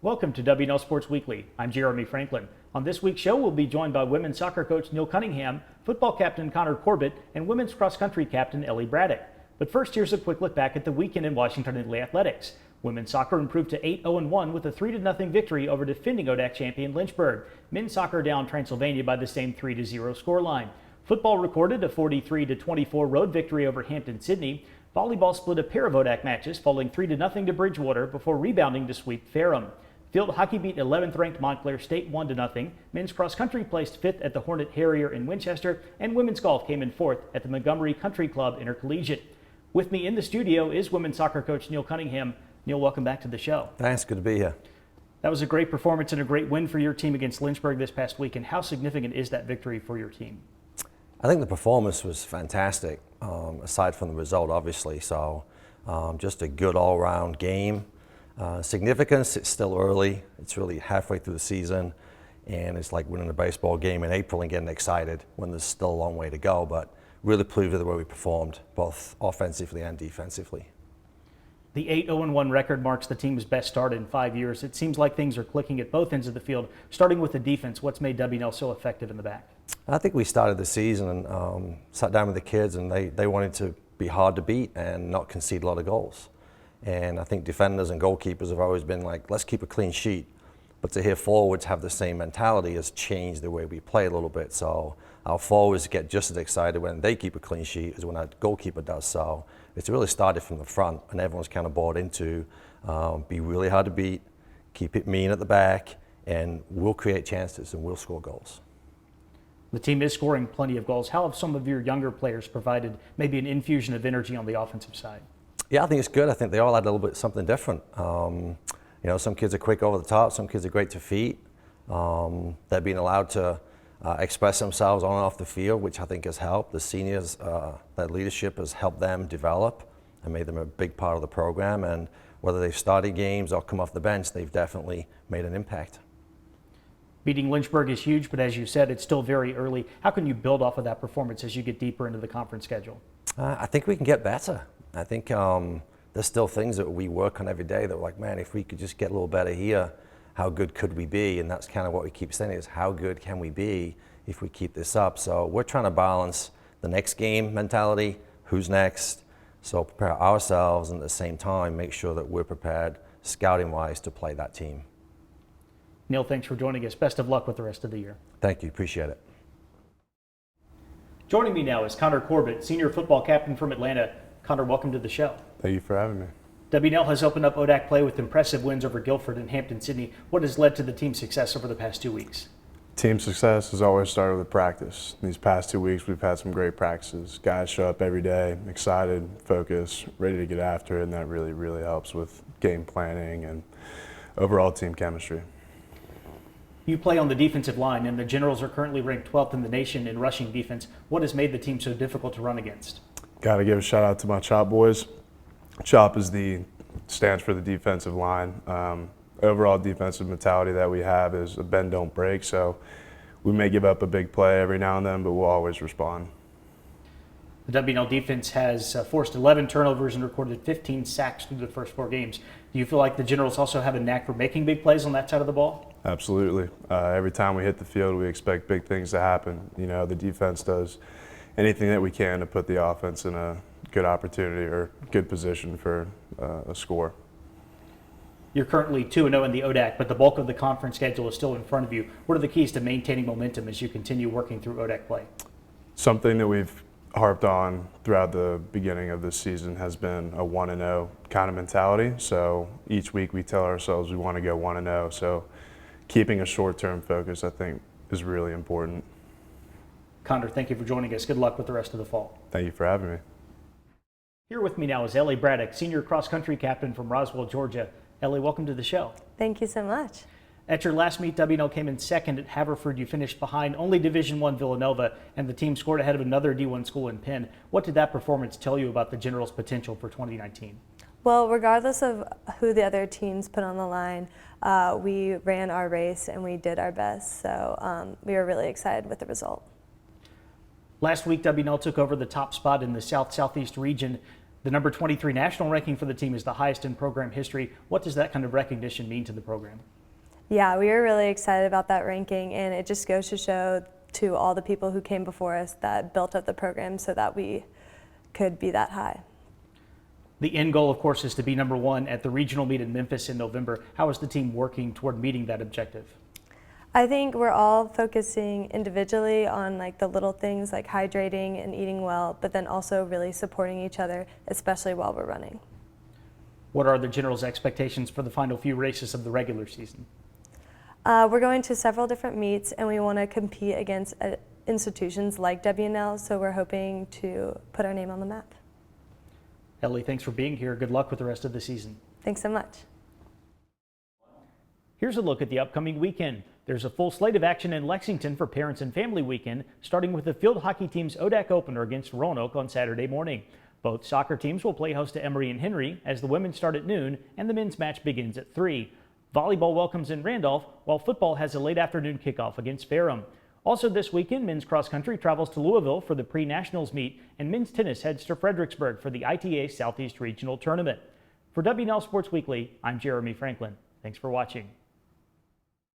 Welcome to W&L Sports Weekly. I'm Jeremy Franklin. On this week's show, we'll be joined by women's soccer coach Neil Cunningham, football captain Connor Corbett, and women's cross-country captain Ellie Braddock. But first, here's a quick look back at the weekend in Washington Italy athletics. Women's soccer improved to 8-0-1 with a 3-0 victory over defending ODAC champion Lynchburg. Men's soccer down Transylvania by the same 3-0 scoreline. Football recorded a 43-24 road victory over Hampton-Sydney. Volleyball split a pair of ODAC matches, falling 3-0 to Bridgewater before rebounding to sweep Ferrum. Field hockey beat 11th-ranked Montclair State 1-0. Men's cross-country placed 5th at the Hornet Harrier in Winchester, and women's golf came in 4th at the Montgomery Country Club Intercollegiate. With me in the studio is women's soccer coach Neil Cunningham. Neil, welcome back to the show. Thanks, good to be here. That was a great performance and a great win for your team against Lynchburg this past week. And how significant is that victory for your team? I think the performance was fantastic, aside from the result, obviously. So just a good all-round game. Significance, it's still early. It's really halfway through the season, and it's like winning a baseball game in April and getting excited when there's still a long way to go, but really pleased with the way we performed, both offensively and defensively. The 8-0-1 record marks the team's best start in 5 years. It seems like things are clicking at both ends of the field. Starting with the defense, what's made W&L so effective in the back? I think we started the season and sat down with the kids, and they wanted to be hard to beat and not concede a lot of goals. And I think defenders and goalkeepers have always been like, let's keep a clean sheet. But to hear forwards have the same mentality has changed the way we play a little bit. So our forwards get just as excited when they keep a clean sheet as when our goalkeeper does. So it's really started from the front, and everyone's kind of bought into be really hard to beat, keep it mean at the back, and we'll create chances and we'll score goals. The team is scoring plenty of goals. How have some of your younger players provided maybe an infusion of energy on the offensive side? Yeah, I think it's good. I think they all had a little bit something different. You know, some kids are quick over the top, some kids are great to feet. They're being allowed to express themselves on and off the field, which I think has helped. The seniors, their leadership has helped them develop and made them a big part of the program. And whether they've started games or come off the bench, they've definitely made an impact. Beating Lynchburg is huge, but as you said, it's still very early. How can you build off of that performance as you get deeper into the conference schedule? I think we can get better. I think there's still things that we work on every day that we're like, man, if we could just get a little better here, how good could we be? And that's kind of what we keep saying is, how good can we be if we keep this up? So we're trying to balance the next game mentality, who's next, so prepare ourselves and at the same time make sure that we're prepared scouting-wise to play that team. Neil, thanks for joining us. Best of luck with the rest of the year. Thank you, appreciate it. Joining me now is Connor Corbett, senior football captain from Atlanta. Connor, welcome to the show. Thank you for having me. W&L has opened up ODAC play with impressive wins over Guilford and Hampton-Sydney. What has led to the team's success over the past 2 weeks? Team success has always started with practice. These past 2 weeks, we've had some great practices. Guys show up every day, excited, focused, ready to get after it, and that really, really helps with game planning and overall team chemistry. You play on the defensive line, and the Generals are currently ranked 12th in the nation in rushing defense. What has made the team so difficult to run against? Got to give a shout out to my CHOP boys. CHOP stands for the defensive line. Overall defensive mentality that we have is a bend, don't break. So we may give up a big play every now and then, but we'll always respond. The W&L defense has forced 11 turnovers and recorded 15 sacks through the first 4 games. Do you feel like the Generals also have a knack for making big plays on that side of the ball? Absolutely. Every time we hit the field, we expect big things to happen. You know, the defense does anything that we can to put the offense in a good opportunity or good position for a score. You're currently 2-0 in the ODAC, but the bulk of the conference schedule is still in front of you. What are the keys to maintaining momentum as you continue working through ODAC play? Something that we've harped on throughout the beginning of this season has been a 1-0 kind of mentality. So each week we tell ourselves we want to go 1-0. So keeping a short-term focus, I think, is really important. Connor, thank you for joining us. Good luck with the rest of the fall. Thank you for having me. Here with me now is Ellie Braddock, senior cross-country captain from Roswell, Georgia. Ellie, welcome to the show. Thank you so much. At your last meet, W&L came in second at Haverford. You finished behind only Division I Villanova, and the team scored ahead of another D1 school in Penn. What did that performance tell you about the Generals' potential for 2019? Well, regardless of who the other teams put on the line, we ran our race and we did our best. So we were really excited with the result. Last week, W&L took over the top spot in the South-Southeast region. The number 23 national ranking for the team is the highest in program history. What does that kind of recognition mean to the program? Yeah, we were really excited about that ranking, and it just goes to show to all the people who came before us that built up the program so that we could be that high. The end goal, of course, is to be #1 at the regional meet in Memphis in November. How is the team working toward meeting that objective? I think we're all focusing individually on like the little things like hydrating and eating well, but then also really supporting each other, especially while we're running. What are the general's expectations for the final few races of the regular season? We're going to several different meets, and we want to compete against institutions like W&L, so we're hoping to put our name on the map. Ellie, thanks for being here. Good luck with the rest of the season. Thanks so much. Here's a look at the upcoming weekend. There's a full slate of action in Lexington for Parents and Family Weekend, starting with the field hockey team's ODAC opener against Roanoke on Saturday morning. Both soccer teams will play host to Emory and Henry as the women start at noon and the men's match begins at 3. Volleyball welcomes in Randolph, while football has a late afternoon kickoff against Ferrum. Also this weekend, men's cross country travels to Louisville for the pre-nationals meet, and men's tennis heads to Fredericksburg for the ITA Southeast Regional Tournament. For W&L Sports Weekly, I'm Jeremy Franklin. Thanks for watching.